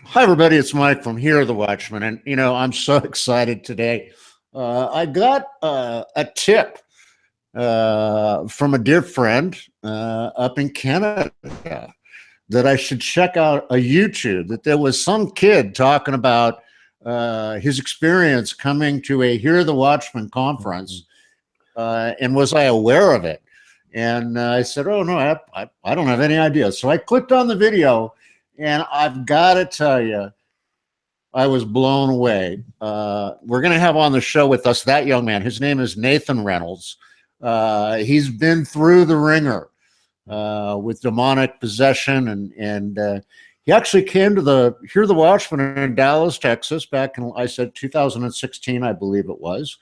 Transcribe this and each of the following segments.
Hi, everybody. It's Mike from Here, the Watchmen. And, I'm so excited today. I got a tip from a dear friend up in Canada that I should check out a YouTube, that there was some kid talking about his experience coming to a Hear the Watchmen conference. And was I aware of it? And I said, oh, no, I don't have any idea. So I clicked on the video, and I've got to tell you, I was blown away. We're going to have on the show with us that young man. His name is Nathan Reynolds. He's been through the ringer with demonic possession, and he actually came to Hear the Watchmen in Dallas, Texas, back in, I said, 2016, I believe it was,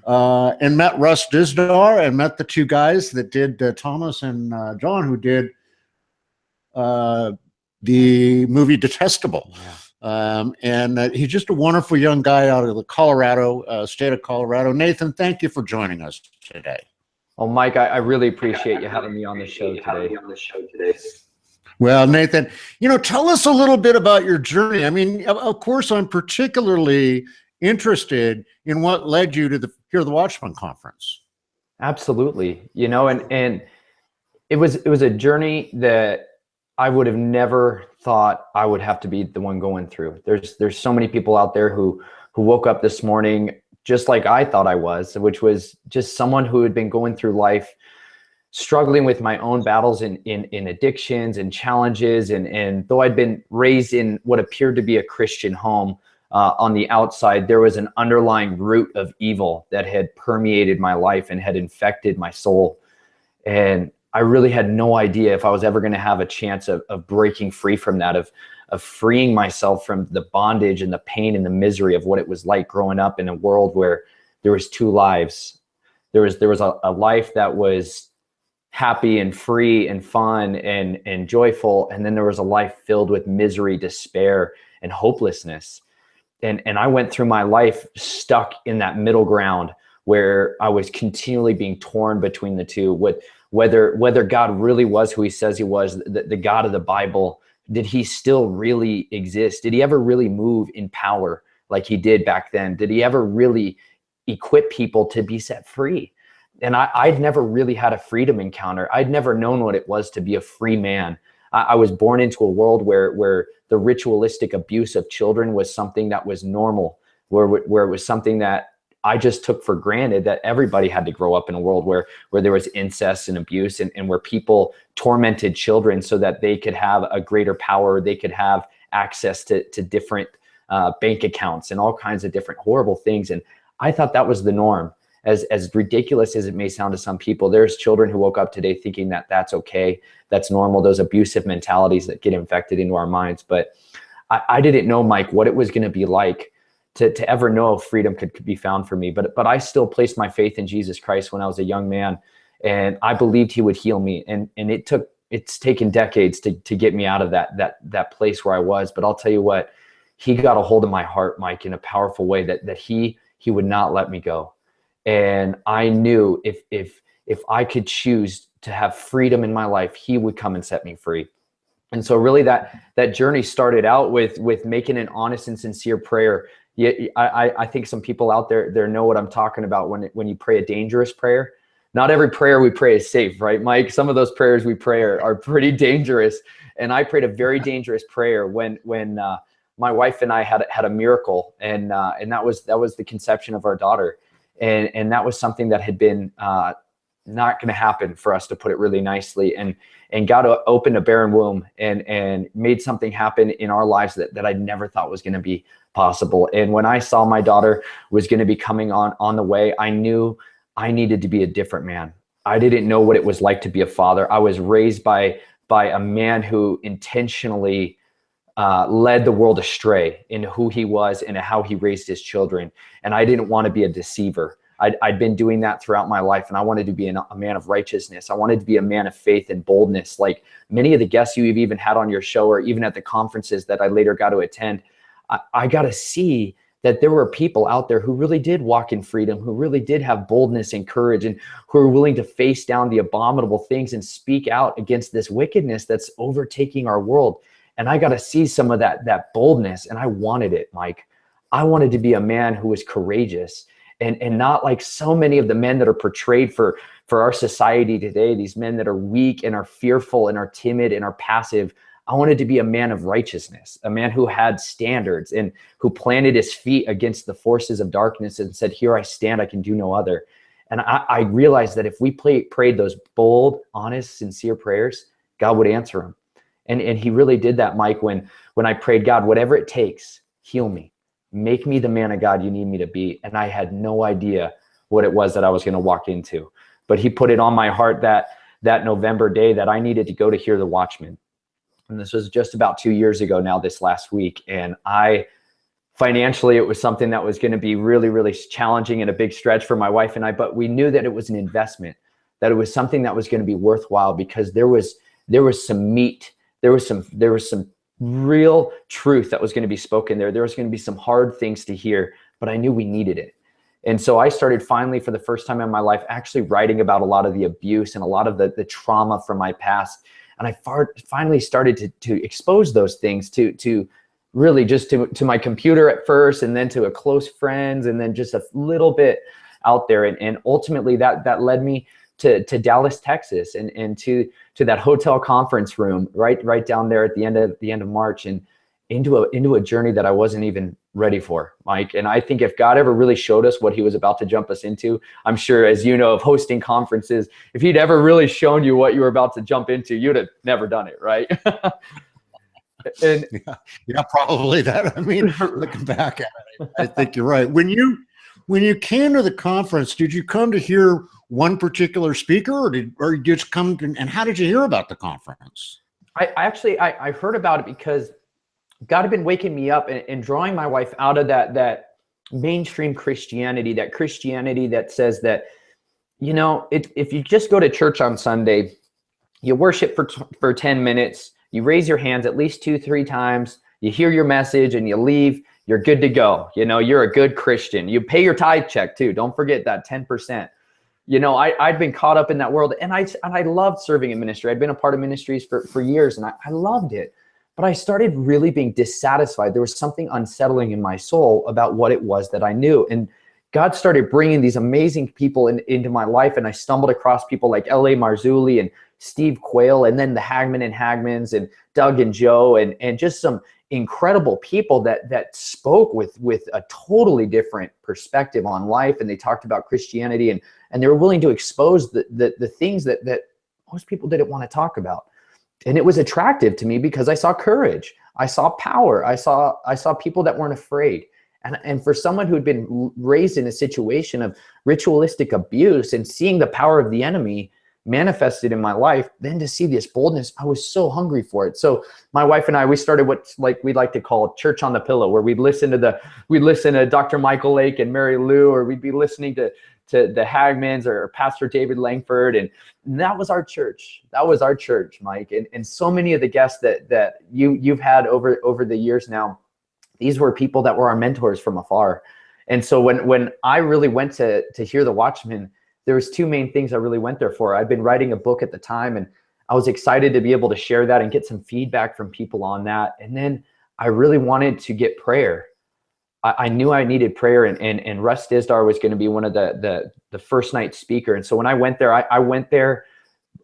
and met Russ Dizdar and met the two guys that did Thomas and John, who did the movie Detestable. Yeah. And he's just a wonderful young guy out of the Colorado, state of Colorado. Nathan, thank you for joining us today. Well, Mike, I really appreciate you having me on the show today. Well, Nathan, tell us a little bit about your journey. I mean, of course, I'm particularly interested in what led you to the Hear the Watchmen conference. Absolutely. And it was a journey that I would have never thought I would have to be the one going through. There's so many people out there who woke up this morning just like I thought I was, which was just someone who had been going through life, struggling with my own battles in addictions and challenges. And though I'd been raised in what appeared to be a Christian home, on the outside, there was an underlying root of evil that had permeated my life and had infected my soul. And I really had no idea if I was ever going to have a chance of breaking free from that, of freeing myself from the bondage and the pain and the misery of what it was like growing up in a world where there was two lives. There was a life that was happy and free and fun and joyful. And then there was a life filled with misery, despair, and hopelessness. And I went through my life stuck in that middle ground where I was continually being torn between the two. Whether God really was who he says he was, the God of the Bible, did he still really exist? Did he ever really move in power like he did back then? Did he ever really equip people to be set free? And I'd never really had a freedom encounter. I'd never known what it was to be a free man. I was born into a world where the ritualistic abuse of children was something that was normal, where it was something that I just took for granted, that everybody had to grow up in a world where there was incest and abuse and where people tormented children so that they could have a greater power, they could have access to different bank accounts and all kinds of different horrible things. And I thought that was the norm. As ridiculous as it may sound to some people, there's children who woke up today thinking that that's okay, that's normal, those abusive mentalities that get infected into our minds. But I didn't know, Mike, what it was going to be like to ever know if freedom could be found for me. But I still placed my faith in Jesus Christ when I was a young man, and I believed he would heal me. And it's taken decades to get me out of that place where I was. But I'll tell you what, he got a hold of my heart, Mike, in a powerful way that he would not let me go. And I knew if I could choose to have freedom in my life, he would come and set me free. And so really that journey started out with making an honest and sincere prayer. Yeah, I think some people out there know what I'm talking about when you pray a dangerous prayer. Not every prayer we pray is safe, right, Mike? Some of those prayers we pray are pretty dangerous. And I prayed a very dangerous prayer when my wife and I had a miracle, and that was the conception of our daughter. And that was something that had been not going to happen, for us to put it really nicely. And God opened a barren womb and made something happen in our lives that I never thought was going to be possible. And when I saw my daughter was going to be coming on the way, I knew I needed to be a different man. I didn't know what it was like to be a father. I was raised by a man who intentionally led the world astray in who he was and how he raised his children. And I didn't want to be a deceiver. I'd been doing that throughout my life, and I wanted to be a man of righteousness. I wanted to be a man of faith and boldness. Like many of the guests you've even had on your show, or even at the conferences that I later got to attend, I got to see that there were people out there who really did walk in freedom, who really did have boldness and courage, and who are willing to face down the abominable things and speak out against this wickedness that's overtaking our world. And I got to see some of that boldness. And I wanted it, Mike. I wanted to be a man who was courageous and not like so many of the men that are portrayed for our society today, these men that are weak and are fearful and are timid and are passive. I wanted to be a man of righteousness, a man who had standards and who planted his feet against the forces of darkness and said, here I stand, I can do no other. And I realized that if we prayed those bold, honest, sincere prayers, God would answer them. And he really did that, Mike, when I prayed, God, whatever it takes, heal me. Make me the man of God you need me to be. And I had no idea what it was that I was going to walk into. But he put it on my heart that November day that I needed to go to hear the Watchmen. And this was just about 2 years ago now, this last week. And financially, it was something that was going to be really, really challenging and a big stretch for my wife and I. But we knew that it was an investment, that it was something that was going to be worthwhile because there was some meat. There was some real truth that was going to be spoken there. There was going to be some hard things to hear, but I knew we needed it. And so I started finally, for the first time in my life, actually writing about a lot of the abuse and a lot of the trauma from my past. And I finally started to expose those things to really just to my computer at first, and then to a close friends, and then just a little bit out there. And ultimately that led me to Dallas, Texas, and to that hotel conference room right down there at the end of March, and into a journey that I wasn't even ready for, Mike. And I think if God ever really showed us what he was about to jump us into, I'm sure, as you know, of hosting conferences, if he'd ever really shown you what you were about to jump into, you'd have never done it, right? And yeah, probably that. I mean, looking back at it, I think you're right. When you came to the conference, did you come to hear one particular speaker, or did you just come to, and how did you hear about the conference? I heard about it because God had been waking me up and drawing my wife out of that mainstream Christianity, that Christianity that says that, if you just go to church on Sunday, you worship for 10 minutes, you raise your hands at least 2-3 times, you hear your message and you leave, you're good to go. You're a good Christian. You pay your tithe check too. Don't forget that 10%. I'd been caught up in that world, and I loved serving in ministry. I'd been a part of ministries for years, and I loved it. But I started really being dissatisfied. There was something unsettling in my soul about what it was that I knew. And God started bringing these amazing people into my life. And I stumbled across people like L.A. Marzulli and Steve Quayle, and then the Hagman and Hagmans, and Doug and Joe, and just some incredible people that spoke with a totally different perspective on life. And they talked about Christianity, and they were willing to expose the things that most people didn't want to talk about. And it was attractive to me because I saw courage, I saw power, I saw people that weren't afraid. And for someone who had been raised in a situation of ritualistic abuse and seeing the power of the enemy manifested in my life, then to see this boldness, I was so hungry for it. So my wife and I, we started what we like to call church on the pillow, where we'd listen to Dr. Michael Lake and Mary Lou, or we'd be listening to the Hagmans or Pastor David Langford. And that was our church. That was our church, Mike. And so many of the guests that you've had over the years now, these were people that were our mentors from afar. And so when I really went to hear the Watchmen, there was two main things I really went there for. I'd been writing a book at the time, and I was excited to be able to share that and get some feedback from people on that. And then I really wanted to get prayer. I knew I needed prayer, and Russ Dizdar was going to be one of the first night speaker. And so when I went there, I went there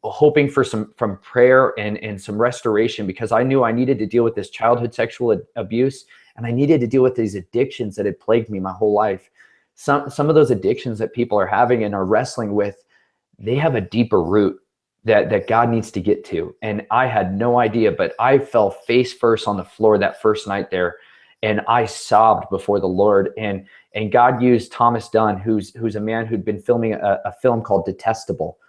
hoping for some prayer and some restoration, because I knew I needed to deal with this childhood sexual abuse, and I needed to deal with these addictions that had plagued me my whole life. Some of those addictions that people are having and are wrestling with, they have a deeper root that God needs to get to. And I had no idea, but I fell face first on the floor that first night there. And I sobbed before the Lord, and God used Thomas Dunn, who's a man who'd been filming a film called Detestable,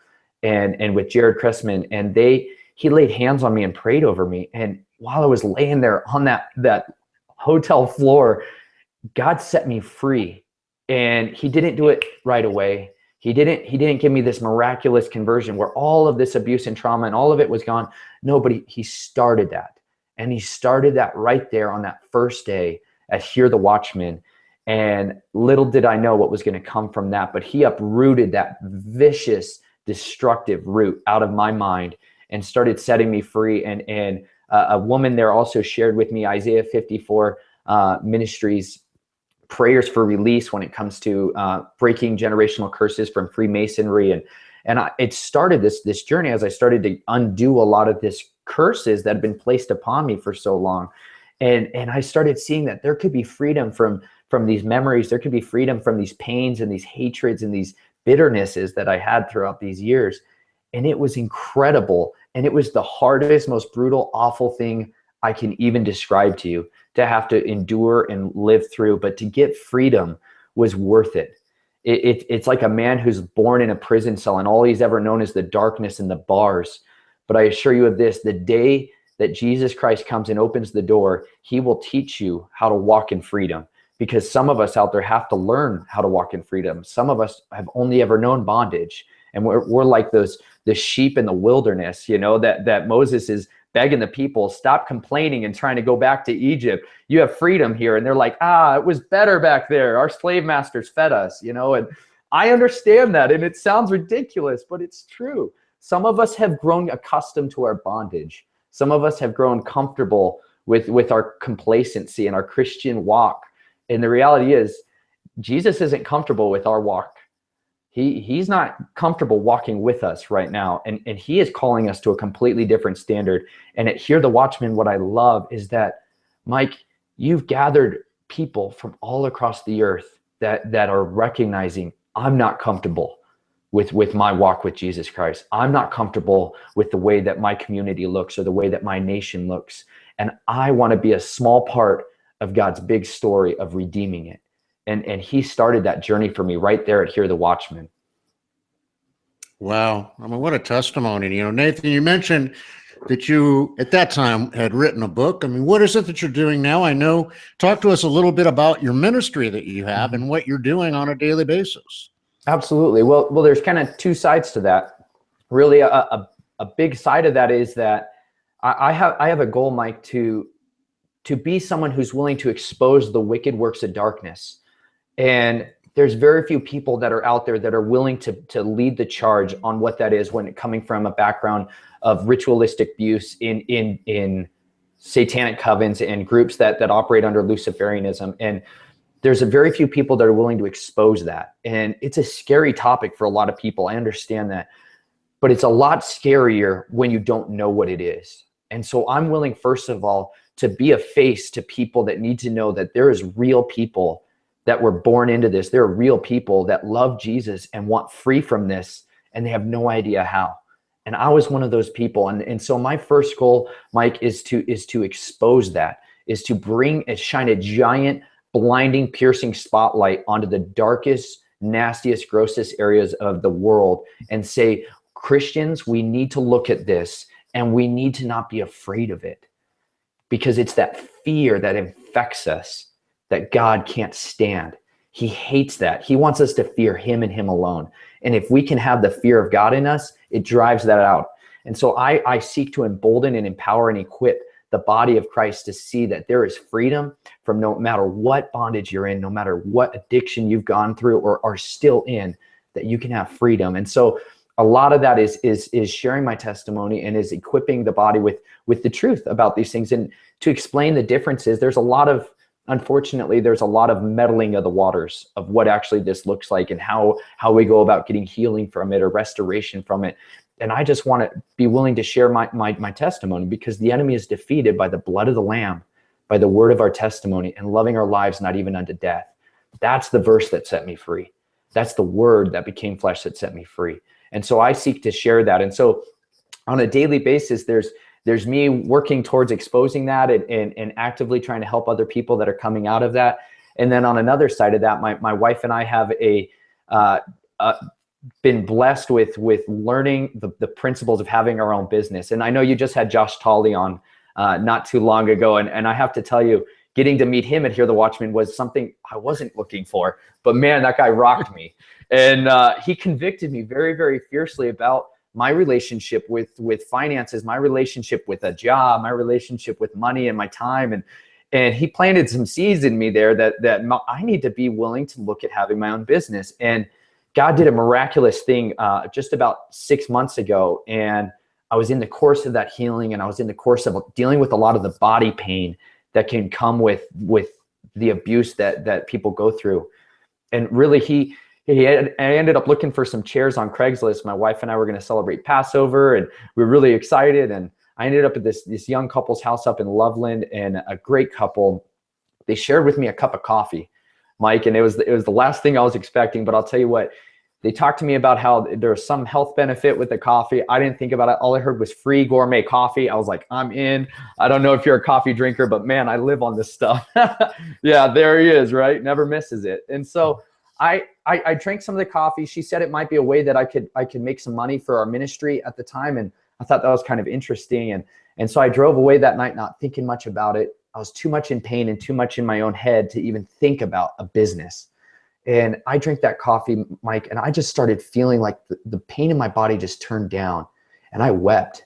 and with Jared Cressman, and he laid hands on me and prayed over me. And while I was laying there on that hotel floor, God set me free. And he didn't do it right away. He didn't give me this miraculous conversion where all of this abuse and trauma and all of it was gone. No, but he started that. And he started that right there on that first day at Hear the Watchmen. And little did I know what was going to come from that, but he uprooted that vicious, destructive root out of my mind and started setting me free. And a woman there also shared with me Isaiah 54 ministries, prayers for release when it comes to breaking generational curses from Freemasonry. And it started this journey as I started to undo a lot of this curses that had been placed upon me for so long. And I started seeing that there could be freedom from these memories. There could be freedom from these pains and these hatreds and these bitternesses that I had throughout these years. And it was incredible. And it was the hardest, most brutal, awful thing I can even describe to you, to have to endure and live through. But to get freedom was worth it. It's like a man who's born in a prison cell and all he's ever known is the darkness and the bars. But I assure you of this, the day that Jesus Christ comes and opens the door, he will teach you how to walk in freedom. Because some of us out there have to learn how to walk in freedom. Some of us have only ever known bondage. And we're like the sheep in the wilderness, you know, that Moses is begging the people, stop complaining and trying to go back to Egypt. You have freedom here. And they're like, it was better back there. Our slave masters fed us, you know, and I understand that. And it sounds ridiculous, but it's true. Some of us have grown accustomed to our bondage. Some of us have grown comfortable with our complacency and our Christian walk. And the reality is, Jesus isn't comfortable with our walk. He's not comfortable walking with us right now. And he is calling us to a completely different standard. And at Hear the Watchmen, what I love is that, Mike, you've gathered people from all across the earth that are recognizing, I'm not comfortable with my walk with Jesus Christ. I'm not comfortable with the way that my community looks or the way that my nation looks. And I want to be a small part of God's big story of redeeming it. And he started that journey for me right there at Hear the Watchmen. Wow. I mean, what a testimony. You know, Nathan, you mentioned that you at that time had written a book. I mean, what is it that you're doing now? I know, talk to us a little bit about your ministry that you have and what you're doing on a daily basis. Absolutely. Well, there's kind of two sides to that. Really, a big side of that is that I have a goal, Mike, to be someone who's willing to expose the wicked works of darkness. And there's very few people that are out there that are willing to lead the charge on what that is when coming from a background of ritualistic abuse in satanic covens and groups that operate under Luciferianism. And there's a very few people that are willing to expose that. And it's a scary topic for a lot of people. I understand that. But it's a lot scarier when you don't know what it is. And so I'm willing, first of all, to be a face to people that need to know that there is real people that were born into this. There are real people that love Jesus and want free from this, and they have no idea how. And I was one of those people. And so my first goal, Mike, is to expose that, is to shine a giant, blinding, piercing spotlight onto the darkest, nastiest, grossest areas of the world and say, Christians, we need to look at this and we need to not be afraid of it, because it's that fear that infects us that God can't stand. He hates that. He wants us to fear him and him alone. And if we can have the fear of God in us, it drives that out. And so I seek to embolden and empower and equip the body of Christ to see that there is freedom from no matter what bondage you're in, no matter what addiction you've gone through or are still in, that you can have freedom. And so a lot of that is sharing my testimony and is equipping the body with the truth about these things. And to explain the differences, unfortunately, there's a lot of meddling of the waters of what actually this looks like and how we go about getting healing from it or restoration from it. And I just want to be willing to share my testimony, because the enemy is defeated by the blood of the Lamb, by the word of our testimony, and loving our lives not even unto death. That's the verse that set me free. That's the word that became flesh that set me free. And so I seek to share that. And so on a daily basis, there's me working towards exposing that and actively trying to help other people that are coming out of that. And then on another side of that, my wife and I have been blessed with learning the principles of having our own business. And I know you just had Josh Tolley on not too long ago. And I have to tell you, getting to meet him at Hear the Watchmen was something I wasn't looking for. But man, that guy rocked me. And he convicted me very, very fiercely about my relationship with finances, my relationship with a job, my relationship with money and my time. And he planted some seeds in me there that I need to be willing to look at having my own business. And God did a miraculous thing just about 6 months ago. And I was in the course of that healing, and I was in the course of dealing with a lot of the body pain that can come with the abuse that people go through. And really, I ended up looking for some chairs on Craigslist. My wife and I were going to celebrate Passover, and we were really excited. And I ended up at this young couple's house up in Loveland, and a great couple. They shared with me a cup of coffee, Mike, and it was the last thing I was expecting. But I'll tell you what, they talked to me about how there was some health benefit with the coffee. I didn't think about it. All I heard was free gourmet coffee. I was like, I'm in. I don't know if you're a coffee drinker, but man, I live on this stuff. Yeah, there he is, right? Never misses it. And so I drank some of the coffee. She said it might be a way that I could make some money for our ministry at the time. And I thought that was kind of interesting. And so I drove away that night, not thinking much about it. I was too much in pain and too much in my own head to even think about a business. And I drank that coffee, Mike, and I just started feeling like the pain in my body just turned down, and I wept.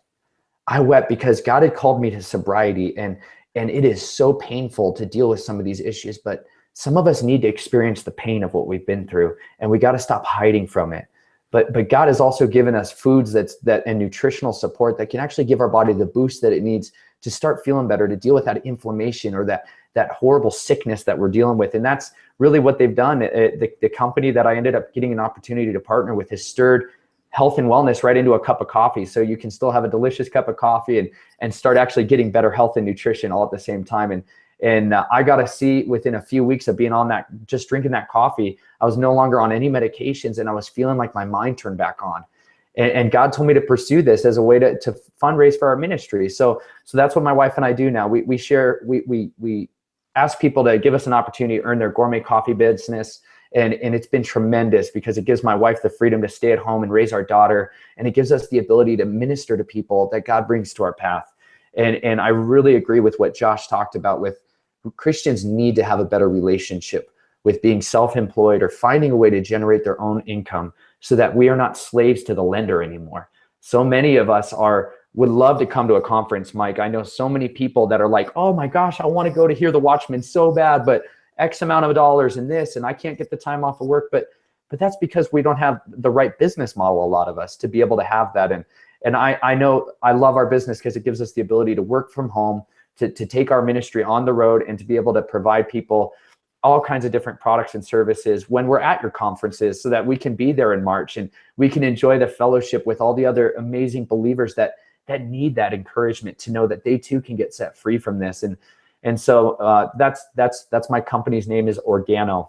I wept because God had called me to sobriety, and it is so painful to deal with some of these issues, but some of us need to experience the pain of what we've been through, and we got to stop hiding from it. But God has also given us foods and nutritional support that can actually give our body the boost that it needs to start feeling better, to deal with that inflammation or that horrible sickness that we're dealing with. And that's really what they've done. The company that I ended up getting an opportunity to partner with has stirred health and wellness right into a cup of coffee. So you can still have a delicious cup of coffee and start actually getting better health and nutrition all at the same time. And I got to see within a few weeks of being on that, just drinking that coffee, I was no longer on any medications, and I was feeling like my mind turned back on. And God told me to pursue this as a way to fundraise for our ministry. So that's what my wife and I do now. We share, we ask people to give us an opportunity to earn their gourmet coffee business. And it's been tremendous because it gives my wife the freedom to stay at home and raise our daughter. And it gives us the ability to minister to people that God brings to our path. And I really agree with what Josh talked about with Christians need to have a better relationship with being self-employed or finding a way to generate their own income so that we are not slaves to the lender anymore. So many of us would love to come to a conference, Mike. I know so many people that are like, oh my gosh, I want to go to hear the Watchmen so bad, but X amount of dollars in this, and I can't get the time off of work. But that's because we don't have the right business model, a lot of us, to be able to have that. And I know I love our business because it gives us the ability to work from home, to take our ministry on the road, and to be able to provide people all kinds of different products and services when we're at your conferences, so that we can be there in March and we can enjoy the fellowship with all the other amazing believers that need that encouragement to know that they too can get set free from this. And so that's my company's name is Organo.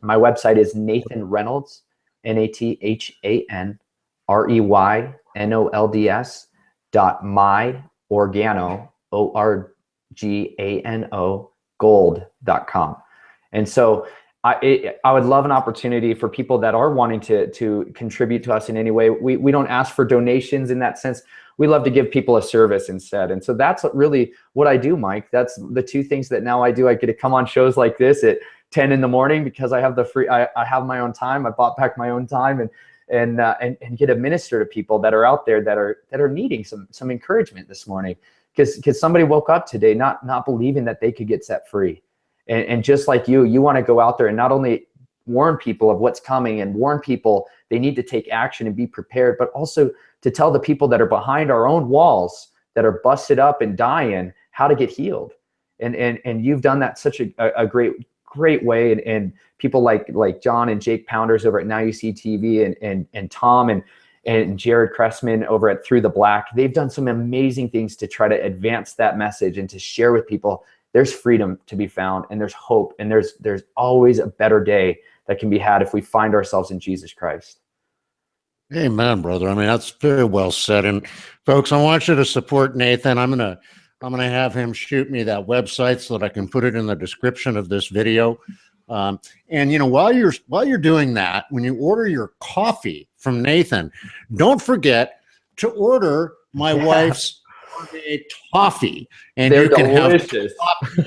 My website is Nathan Reynolds, NathanReynolds.myOrgano, ORGANO, gold.com. And so I would love an opportunity for people that are wanting to contribute to us in any way. We don't ask for donations in that sense. We love to give people a service instead. And so that's really what I do, Mike. That's the two things that now I do. I get to come on shows like this at 10 in the morning because I have I have my own time. I bought back my own time and get to minister to people that are out there that are needing some encouragement this morning. Because somebody woke up today not believing that they could get set free. And just like you want to go out there and not only warn people of what's coming and warn people they need to take action and be prepared, but also to tell the people that are behind our own walls that are busted up and dying how to get healed. And you've done that such a great way. And people like John and Jake Pounders over at Now You See TV and Tom and Jared Cressman over at Through the Black, they've done some amazing things to try to advance that message and to share with people there's freedom to be found, and there's hope, and there's always a better day that can be had if we find ourselves in Jesus Christ. Amen, brother. I mean, that's very well said. And folks, I want you to support Nathan. I'm gonna have him shoot me that website so that I can put it in the description of this video. And while you're doing that, when you order your coffee from Nathan, don't forget to order my wife's toffee, and they're you can delicious.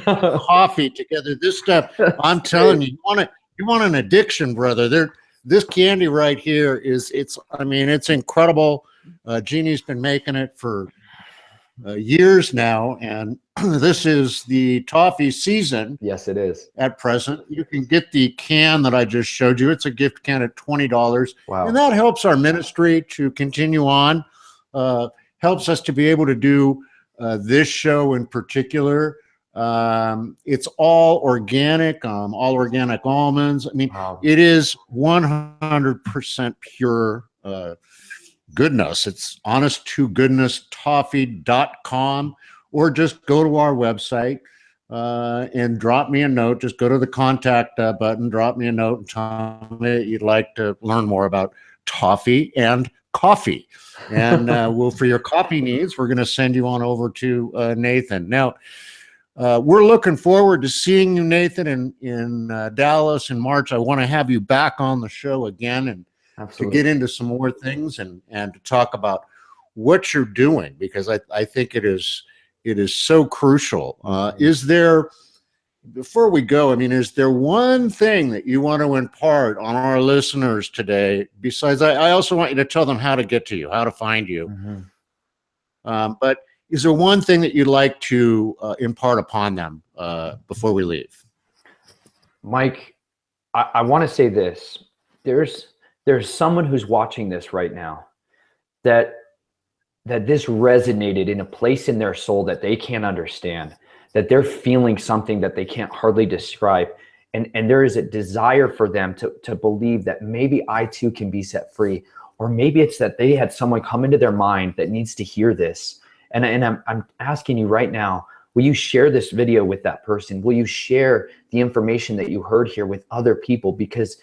have coffee together. This stuff, I'm telling you, you want an addiction, brother. This candy right here it's incredible. Jeannie's been making it for years now, and this is the toffee season. Yes, it is. At present, you can get the can that I just showed you. It's a gift can at $20. Wow. And that helps our ministry to continue on. helps us to be able to do this show in particular. It's all organic almonds. I mean, Wow. it is 100% pure goodness. It's honesttogoodnesstoffee.com, or just go to our website and drop me a note. Just go to the contact button, drop me a note, and tell me you'd like to learn more about toffee and coffee. And we'll, for your coffee needs, we're going to send you on over to Nathan. Now, we're looking forward to seeing you, Nathan, in Dallas in March. I want to have you back on the show again, and Absolutely. to get into some more things and to talk about what you're doing, because I think it is so crucial. Is there, before we go, I mean, is there one thing that you want to impart on our listeners today? Besides, I also want you to tell them how to get to you, how to find you. But is there one thing that you'd like to impart upon them before we leave? Mike, I want to say this. There's someone who's watching this right now that this resonated in a place in their soul that they can't understand, that they're feeling something that they can't hardly describe. And there is a desire for them to believe that maybe I too can be set free, or maybe it's that they had someone come into their mind that needs to hear this. And I'm asking you right now, will you share this video with that person? Will you share the information that you heard here with other people? Because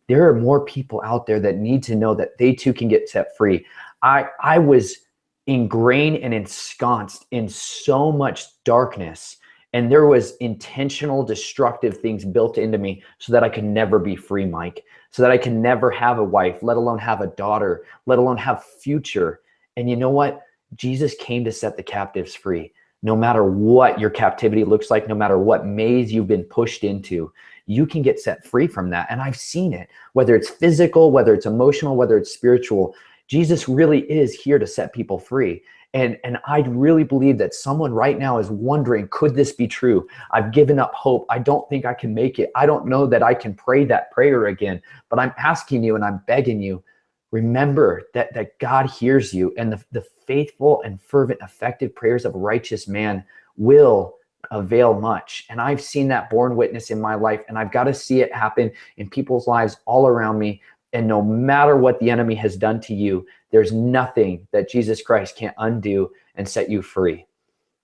there are more people out there that need to know that they too can get set free. I was ingrained and ensconced in so much darkness, and there was intentional destructive things built into me so that I could never be free, Mike, so that I can never have a wife, let alone have a daughter, let alone have future. And you know what? Jesus came to set the captives free. No matter what your captivity looks like, no matter what maze you've been pushed into, you can get set free from that. And I've seen it, whether it's physical, whether it's emotional, whether it's spiritual. Jesus really is here to set people free. And I really believe that someone right now is wondering, could this be true? I've given up hope. I don't think I can make it. I don't know that I can pray that prayer again, but I'm asking you and I'm begging you, remember that God hears you, and the faithful and fervent, effective prayers of a righteous man will avail much. And I've seen that born witness in my life, and I've got to see it happen in people's lives all around me. And no matter what the enemy has done to you, there's nothing that Jesus Christ can't undo and set you free.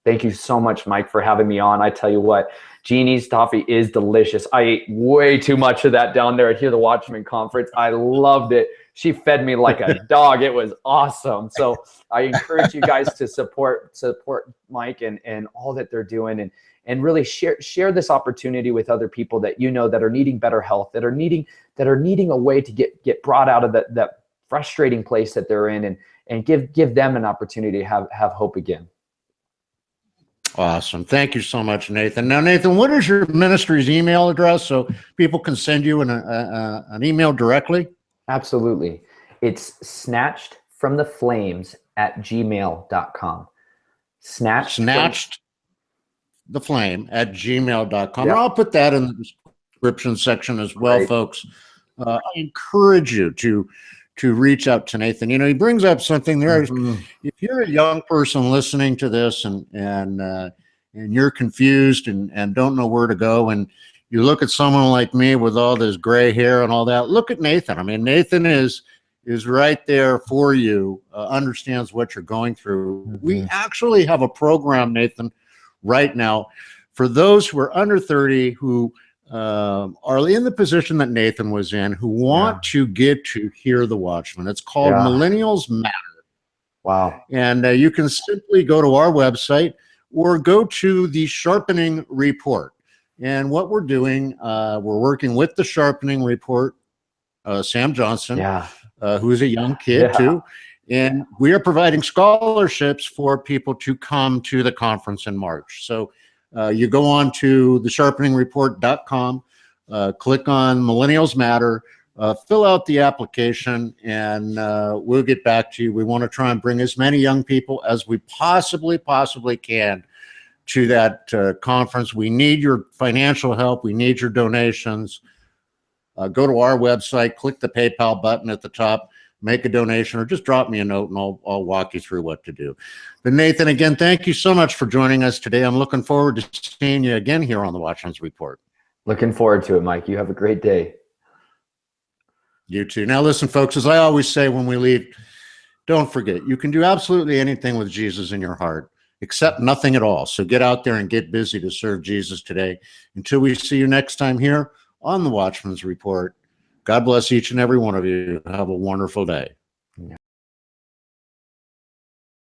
Thank you so much, Mike, for having me on. I tell you what, Jeannie's toffee is delicious. I ate way too much of that down there at the Watchmen conference. I loved it. She fed me like a dog. It was awesome. So I encourage you guys to support Mike and all that they're doing, and really share this opportunity with other people that you know that are needing better health, that are needing a way to get brought out of that frustrating place that they're in, and give them an opportunity to have hope again. Awesome. Thank you so much, Nathan. Now, Nathan, what is your ministry's email address so people can send you an email directly? Absolutely. It's snatchedfromtheflames@gmail.com. Snatched the flame at gmail.com. Yep. And I'll put that in the description section as well, Great. folks. I encourage you to reach out to Nathan. You know, he brings up something there. If you're a young person listening to this and you're confused and don't know where to go, and you look at someone like me with all this gray hair and all that, look at Nathan. I mean, Nathan is right there for you, understands what you're going through. We actually have a program, Nathan, right now for those who are under 30 who are in the position that Nathan was in, who want to get to hear the Watchmen. It's called Millennials Matter. Wow. And you can simply go to our website or go to the Sharpening Report. And what we're doing, we're working with the Sharpening Report, Sam Johnson, who's a young kid too. And we are providing scholarships for people to come to the conference in March. So you go on to thesharpeningreport.com, click on Millennials Matter, fill out the application, and we'll get back to you. We want to try and bring as many young people as we possibly can to that conference. We need your financial help. We need your donations. Go to our website, click the PayPal button at the top, make a donation, or just drop me a note and I'll walk you through what to do. But Nathan, again, thank you so much for joining us today. I'm looking forward to seeing you again here on the Watchmen's Report. Looking forward to it, Mike. You have a great day. You too. Now, listen, folks, as I always say when we leave, don't forget, you can do absolutely anything with Jesus in your heart, except nothing at all. So get out there and get busy to serve Jesus today. Until we see you next time here on the Watchmen's Report, God bless each and every one of you. Have a wonderful day.